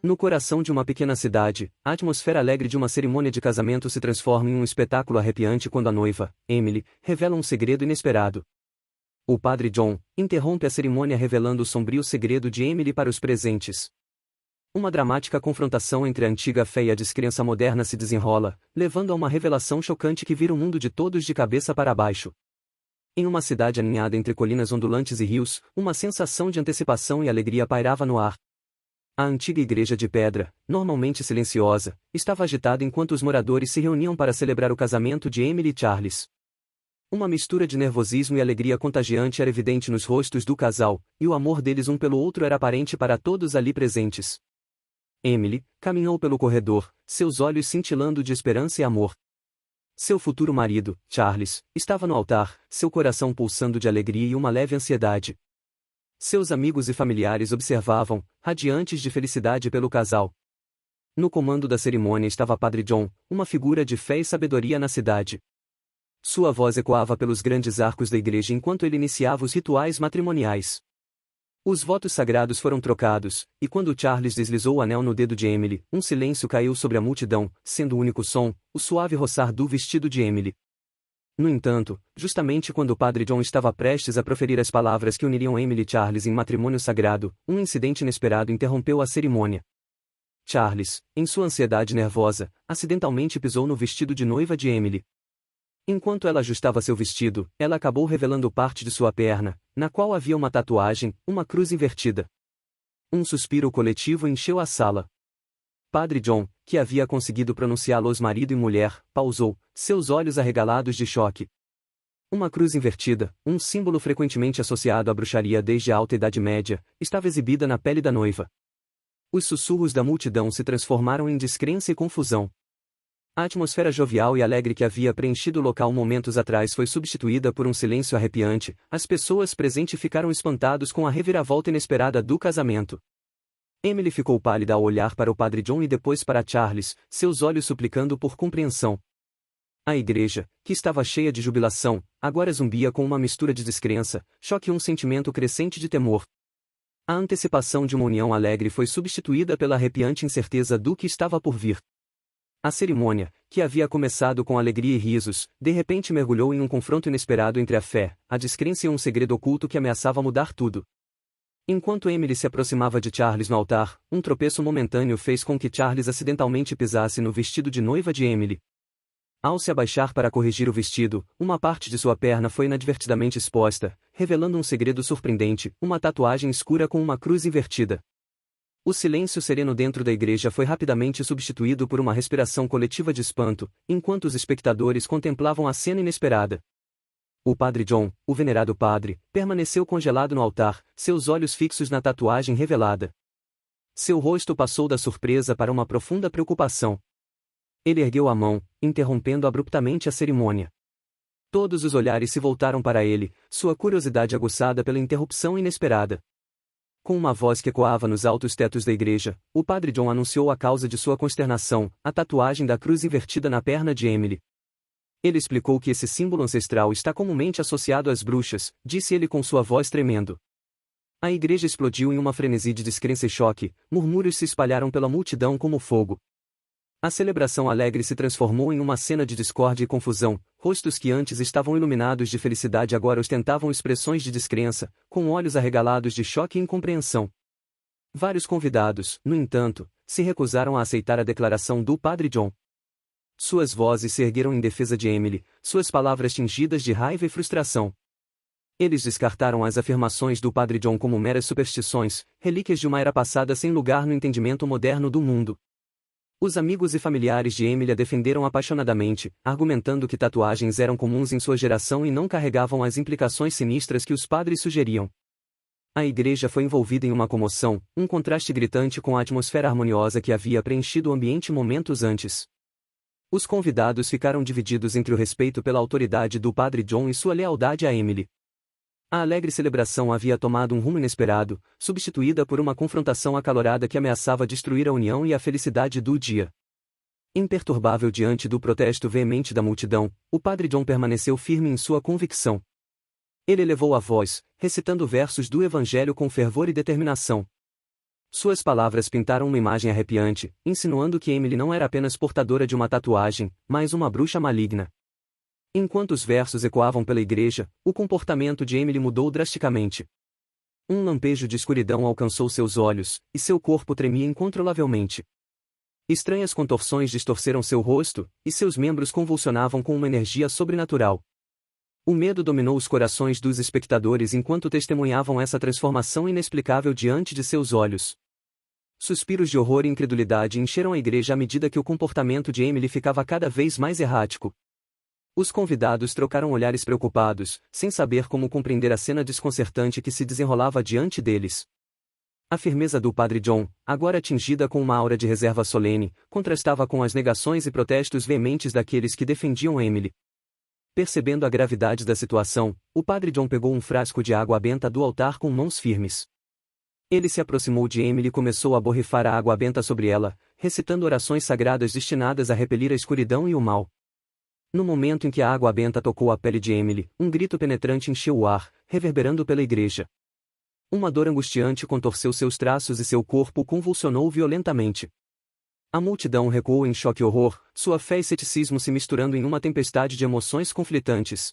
No coração de uma pequena cidade, a atmosfera alegre de uma cerimônia de casamento se transforma em um espetáculo arrepiante quando a noiva, Emily, revela um segredo inesperado. O padre John interrompe a cerimônia revelando o sombrio segredo de Emily para os presentes. Uma dramática confrontação entre a antiga fé e a descrença moderna se desenrola, levando a uma revelação chocante que vira o mundo de todos de cabeça para baixo. Em uma cidade aninhada entre colinas ondulantes e rios, uma sensação de antecipação e alegria pairava no ar. A antiga igreja de pedra, normalmente silenciosa, estava agitada enquanto os moradores se reuniam para celebrar o casamento de Emily e Charles. Uma mistura de nervosismo e alegria contagiante era evidente nos rostos do casal, e o amor deles um pelo outro era aparente para todos ali presentes. Emily caminhou pelo corredor, seus olhos cintilando de esperança e amor. Seu futuro marido, Charles, estava no altar, seu coração pulsando de alegria e uma leve ansiedade. Seus amigos e familiares observavam, radiantes de felicidade pelo casal. No comando da cerimônia estava Padre John, uma figura de fé e sabedoria na cidade. Sua voz ecoava pelos grandes arcos da igreja enquanto ele iniciava os rituais matrimoniais. Os votos sagrados foram trocados, e quando Charles deslizou o anel no dedo de Emily, um silêncio caiu sobre a multidão, sendo o único som, o suave roçar do vestido de Emily. No entanto, justamente quando o padre John estava prestes a proferir as palavras que uniriam Emily e Charles em matrimônio sagrado, um incidente inesperado interrompeu a cerimônia. Charles, em sua ansiedade nervosa, acidentalmente pisou no vestido de noiva de Emily. Enquanto ela ajustava seu vestido, ela acabou revelando parte de sua perna, na qual havia uma tatuagem, uma cruz invertida. Um suspiro coletivo encheu a sala. Padre John, que havia conseguido pronunciá-los marido e mulher, pausou, seus olhos arregalados de choque. Uma cruz invertida, um símbolo frequentemente associado à bruxaria desde a Alta Idade Média, estava exibida na pele da noiva. Os sussurros da multidão se transformaram em descrença e confusão. A atmosfera jovial e alegre que havia preenchido o local momentos atrás foi substituída por um silêncio arrepiante, as pessoas presentes ficaram espantados com a reviravolta inesperada do casamento. Emily ficou pálida ao olhar para o padre John e depois para Charles, seus olhos suplicando por compreensão. A igreja, que estava cheia de jubilação, agora zumbia com uma mistura de descrença, choque e um sentimento crescente de temor. A antecipação de uma união alegre foi substituída pela arrepiante incerteza do que estava por vir. A cerimônia, que havia começado com alegria e risos, de repente mergulhou em um confronto inesperado entre a fé, a descrença e um segredo oculto que ameaçava mudar tudo. Enquanto Emily se aproximava de Charles no altar, um tropeço momentâneo fez com que Charles acidentalmente pisasse no vestido de noiva de Emily. Ao se abaixar para corrigir o vestido, uma parte de sua perna foi inadvertidamente exposta, revelando um segredo surpreendente, uma tatuagem escura com uma cruz invertida. O silêncio sereno dentro da igreja foi rapidamente substituído por uma respiração coletiva de espanto, enquanto os espectadores contemplavam a cena inesperada. O padre John, o venerado padre, permaneceu congelado no altar, seus olhos fixos na tatuagem revelada. Seu rosto passou da surpresa para uma profunda preocupação. Ele ergueu a mão, interrompendo abruptamente a cerimônia. Todos os olhares se voltaram para ele, sua curiosidade aguçada pela interrupção inesperada. Com uma voz que ecoava nos altos tetos da igreja, o padre John anunciou a causa de sua consternação, a tatuagem da cruz invertida na perna de Emily. Ele explicou que esse símbolo ancestral está comumente associado às bruxas, disse ele com sua voz tremendo. A igreja explodiu em uma frenesi de descrença e choque, murmúrios se espalharam pela multidão como fogo. A celebração alegre se transformou em uma cena de discórdia e confusão, rostos que antes estavam iluminados de felicidade agora ostentavam expressões de descrença, com olhos arregalados de choque e incompreensão. Vários convidados, no entanto, se recusaram a aceitar a declaração do padre John. Suas vozes se ergueram em defesa de Emily, suas palavras tingidas de raiva e frustração. Eles descartaram as afirmações do padre John como meras superstições, relíquias de uma era passada sem lugar no entendimento moderno do mundo. Os amigos e familiares de Emily a defenderam apaixonadamente, argumentando que tatuagens eram comuns em sua geração e não carregavam as implicações sinistras que os padres sugeriam. A igreja foi envolvida em uma comoção, um contraste gritante com a atmosfera harmoniosa que havia preenchido o ambiente momentos antes. Os convidados ficaram divididos entre o respeito pela autoridade do padre John e sua lealdade a Emily. A alegre celebração havia tomado um rumo inesperado, substituída por uma confrontação acalorada que ameaçava destruir a união e a felicidade do dia. Imperturbável diante do protesto veemente da multidão, o padre John permaneceu firme em sua convicção. Ele elevou a voz, recitando versos do Evangelho com fervor e determinação. Suas palavras pintaram uma imagem arrepiante, insinuando que Emily não era apenas portadora de uma tatuagem, mas uma bruxa maligna. Enquanto os versos ecoavam pela igreja, o comportamento de Emily mudou drasticamente. Um lampejo de escuridão alcançou seus olhos, e seu corpo tremia incontrolavelmente. Estranhas contorções distorceram seu rosto, e seus membros convulsionavam com uma energia sobrenatural. O medo dominou os corações dos espectadores enquanto testemunhavam essa transformação inexplicável diante de seus olhos. Suspiros de horror e incredulidade encheram a igreja à medida que o comportamento de Emily ficava cada vez mais errático. Os convidados trocaram olhares preocupados, sem saber como compreender a cena desconcertante que se desenrolava diante deles. A firmeza do Padre John, agora atingida com uma aura de reserva solene, contrastava com as negações e protestos veementes daqueles que defendiam Emily. Percebendo a gravidade da situação, o Padre John pegou um frasco de água benta do altar com mãos firmes. Ele se aproximou de Emily e começou a borrifar a água benta sobre ela, recitando orações sagradas destinadas a repelir a escuridão e o mal. No momento em que a água benta tocou a pele de Emily, um grito penetrante encheu o ar, reverberando pela igreja. Uma dor angustiante contorceu seus traços e seu corpo convulsionou violentamente. A multidão recuou em choque e horror, sua fé e ceticismo se misturando em uma tempestade de emoções conflitantes.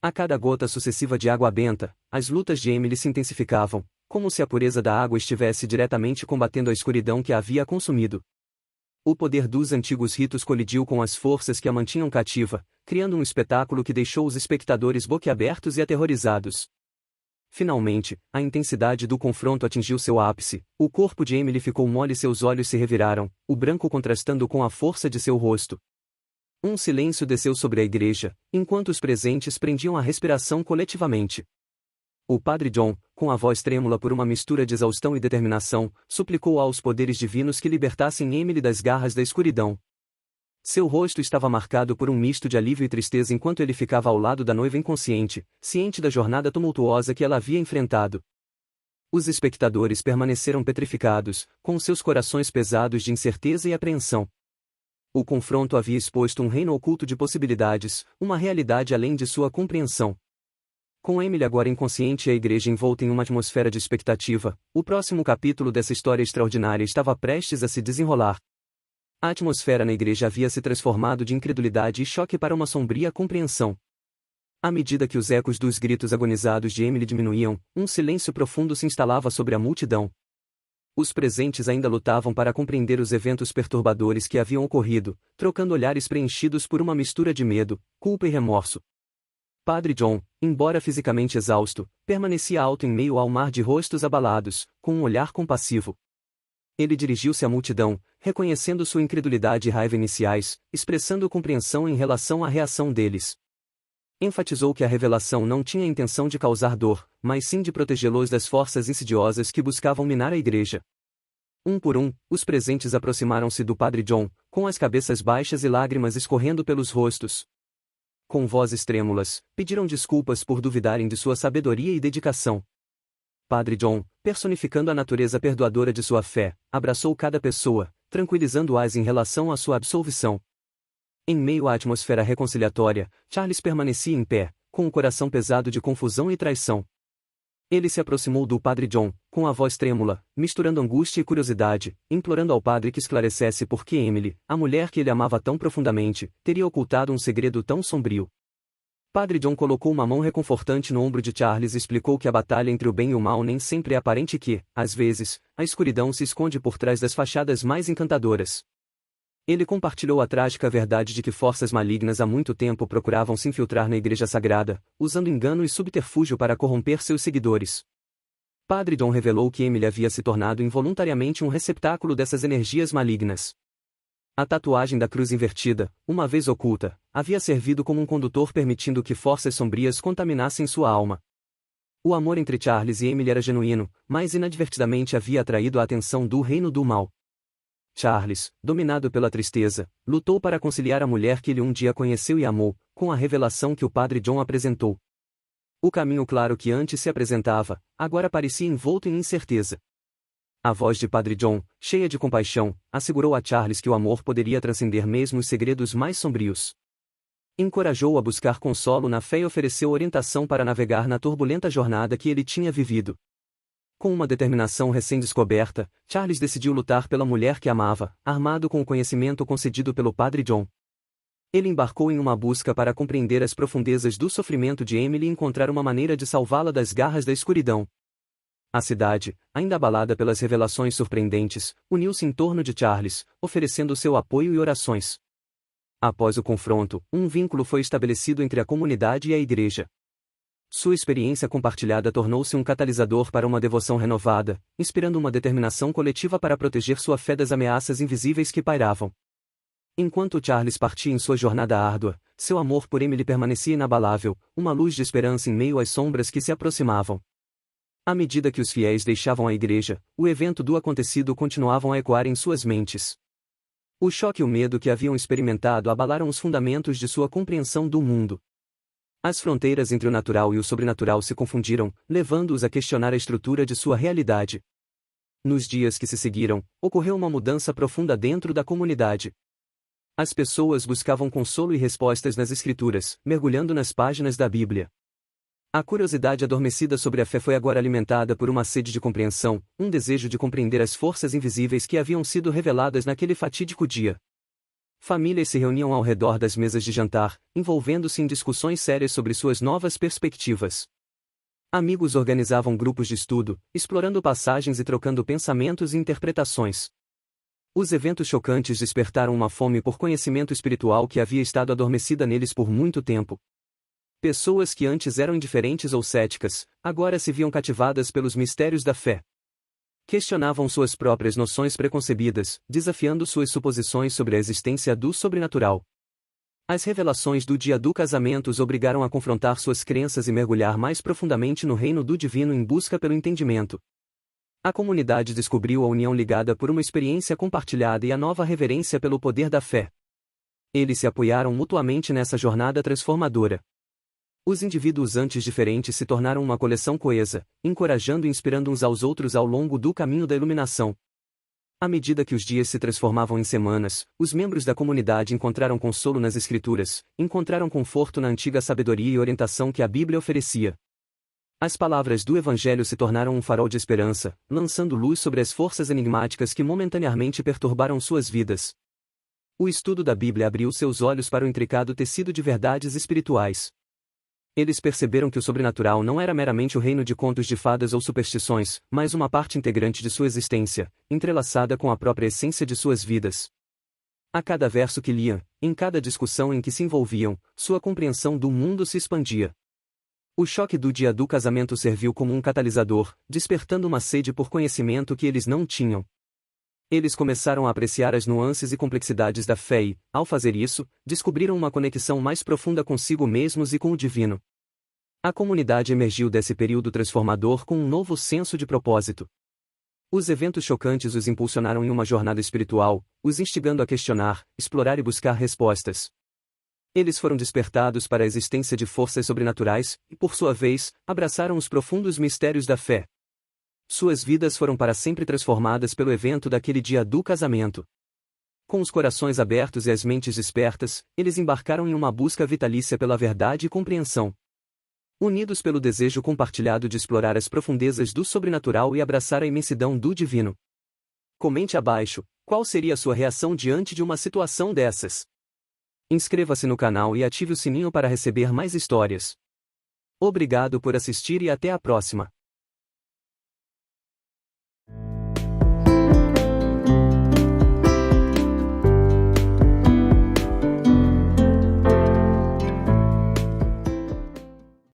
A cada gota sucessiva de água benta, as lutas de Emily se intensificavam, como se a pureza da água estivesse diretamente combatendo a escuridão que a havia consumido. O poder dos antigos ritos colidiu com as forças que a mantinham cativa, criando um espetáculo que deixou os espectadores boquiabertos e aterrorizados. Finalmente, a intensidade do confronto atingiu seu ápice, o corpo de Emily ficou mole e seus olhos se reviraram, o branco contrastando com a força de seu rosto. Um silêncio desceu sobre a igreja, enquanto os presentes prendiam a respiração coletivamente. O Padre John, com a voz trêmula por uma mistura de exaustão e determinação, suplicou aos poderes divinos que libertassem Emily das garras da escuridão. Seu rosto estava marcado por um misto de alívio e tristeza enquanto ele ficava ao lado da noiva inconsciente, ciente da jornada tumultuosa que ela havia enfrentado. Os espectadores permaneceram petrificados, com seus corações pesados de incerteza e apreensão. O confronto havia exposto um reino oculto de possibilidades, uma realidade além de sua compreensão. Com Emily agora inconsciente e a igreja envolta em uma atmosfera de expectativa, o próximo capítulo dessa história extraordinária estava prestes a se desenrolar. A atmosfera na igreja havia se transformado de incredulidade e choque para uma sombria compreensão. À medida que os ecos dos gritos agonizados de Emily diminuíam, um silêncio profundo se instalava sobre a multidão. Os presentes ainda lutavam para compreender os eventos perturbadores que haviam ocorrido, trocando olhares preenchidos por uma mistura de medo, culpa e remorso. Padre John, embora fisicamente exausto, permanecia alto em meio ao mar de rostos abalados, com um olhar compassivo. Ele dirigiu-se à multidão, reconhecendo sua incredulidade e raiva iniciais, expressando compreensão em relação à reação deles. Enfatizou que a revelação não tinha a intenção de causar dor, mas sim de protegê-los das forças insidiosas que buscavam minar a igreja. Um por um, os presentes aproximaram-se do Padre John, com as cabeças baixas e lágrimas escorrendo pelos rostos. Com vozes trêmulas, pediram desculpas por duvidarem de sua sabedoria e dedicação. Padre John, personificando a natureza perdoadora de sua fé, abraçou cada pessoa, tranquilizando-as em relação à sua absolvição. Em meio à atmosfera reconciliatória, Charles permanecia em pé, com o coração pesado de confusão e traição. Ele se aproximou do Padre John, com a voz trêmula, misturando angústia e curiosidade, implorando ao padre que esclarecesse por que Emily, a mulher que ele amava tão profundamente, teria ocultado um segredo tão sombrio. Padre John colocou uma mão reconfortante no ombro de Charles e explicou que a batalha entre o bem e o mal nem sempre é aparente e que, às vezes, a escuridão se esconde por trás das fachadas mais encantadoras. Ele compartilhou a trágica verdade de que forças malignas há muito tempo procuravam se infiltrar na Igreja Sagrada, usando engano e subterfúgio para corromper seus seguidores. Padre John revelou que Emily havia se tornado involuntariamente um receptáculo dessas energias malignas. A tatuagem da cruz invertida, uma vez oculta, havia servido como um condutor permitindo que forças sombrias contaminassem sua alma. O amor entre Charles e Emily era genuíno, mas inadvertidamente havia atraído a atenção do reino do mal. Charles, dominado pela tristeza, lutou para conciliar a mulher que ele um dia conheceu e amou, com a revelação que o Padre John apresentou. O caminho claro que antes se apresentava, agora parecia envolto em incerteza. A voz de Padre John, cheia de compaixão, assegurou a Charles que o amor poderia transcender mesmo os segredos mais sombrios. Encorajou-o a buscar consolo na fé e ofereceu orientação para navegar na turbulenta jornada que ele tinha vivido. Com uma determinação recém-descoberta, Charles decidiu lutar pela mulher que amava, armado com o conhecimento concedido pelo Padre John. Ele embarcou em uma busca para compreender as profundezas do sofrimento de Emily e encontrar uma maneira de salvá-la das garras da escuridão. A cidade, ainda abalada pelas revelações surpreendentes, uniu-se em torno de Charles, oferecendo seu apoio e orações. Após o confronto, um vínculo foi estabelecido entre a comunidade e a igreja. Sua experiência compartilhada tornou-se um catalisador para uma devoção renovada, inspirando uma determinação coletiva para proteger sua fé das ameaças invisíveis que pairavam. Enquanto Charles partia em sua jornada árdua, seu amor por Emily permanecia inabalável, uma luz de esperança em meio às sombras que se aproximavam. À medida que os fiéis deixavam a igreja, o evento do acontecido continuavam a ecoar em suas mentes. O choque e o medo que haviam experimentado abalaram os fundamentos de sua compreensão do mundo. As fronteiras entre o natural e o sobrenatural se confundiram, levando-os a questionar a estrutura de sua realidade. Nos dias que se seguiram, ocorreu uma mudança profunda dentro da comunidade. As pessoas buscavam consolo e respostas nas Escrituras, mergulhando nas páginas da Bíblia. A curiosidade adormecida sobre a fé foi agora alimentada por uma sede de compreensão, um desejo de compreender as forças invisíveis que haviam sido reveladas naquele fatídico dia. Famílias se reuniam ao redor das mesas de jantar, envolvendo-se em discussões sérias sobre suas novas perspectivas. Amigos organizavam grupos de estudo, explorando passagens e trocando pensamentos e interpretações. Os eventos chocantes despertaram uma fome por conhecimento espiritual que havia estado adormecida neles por muito tempo. Pessoas que antes eram indiferentes ou céticas, agora se viam cativadas pelos mistérios da fé. Questionavam suas próprias noções preconcebidas, desafiando suas suposições sobre a existência do sobrenatural. As revelações do dia do casamento os obrigaram a confrontar suas crenças e mergulhar mais profundamente no reino do divino em busca pelo entendimento. A comunidade descobriu a união ligada por uma experiência compartilhada e a nova reverência pelo poder da fé. Eles se apoiaram mutuamente nessa jornada transformadora. Os indivíduos antes diferentes se tornaram uma coleção coesa, encorajando e inspirando uns aos outros ao longo do caminho da iluminação. À medida que os dias se transformavam em semanas, os membros da comunidade encontraram consolo nas Escrituras, encontraram conforto na antiga sabedoria e orientação que a Bíblia oferecia. As palavras do Evangelho se tornaram um farol de esperança, lançando luz sobre as forças enigmáticas que momentaneamente perturbaram suas vidas. O estudo da Bíblia abriu seus olhos para o intricado tecido de verdades espirituais. Eles perceberam que o sobrenatural não era meramente o reino de contos de fadas ou superstições, mas uma parte integrante de sua existência, entrelaçada com a própria essência de suas vidas. A cada verso que liam, em cada discussão em que se envolviam, sua compreensão do mundo se expandia. O choque do dia do casamento serviu como um catalisador, despertando uma sede por conhecimento que eles não tinham. Eles começaram a apreciar as nuances e complexidades da fé e, ao fazer isso, descobriram uma conexão mais profunda consigo mesmos e com o divino. A comunidade emergiu desse período transformador com um novo senso de propósito. Os eventos chocantes os impulsionaram em uma jornada espiritual, os instigando a questionar, explorar e buscar respostas. Eles foram despertados para a existência de forças sobrenaturais, e por sua vez, abraçaram os profundos mistérios da fé. Suas vidas foram para sempre transformadas pelo evento daquele dia do casamento. Com os corações abertos e as mentes despertas, eles embarcaram em uma busca vitalícia pela verdade e compreensão. Unidos pelo desejo compartilhado de explorar as profundezas do sobrenatural e abraçar a imensidão do divino. Comente abaixo, qual seria a sua reação diante de uma situação dessas? Inscreva-se no canal e ative o sininho para receber mais histórias. Obrigado por assistir e até a próxima.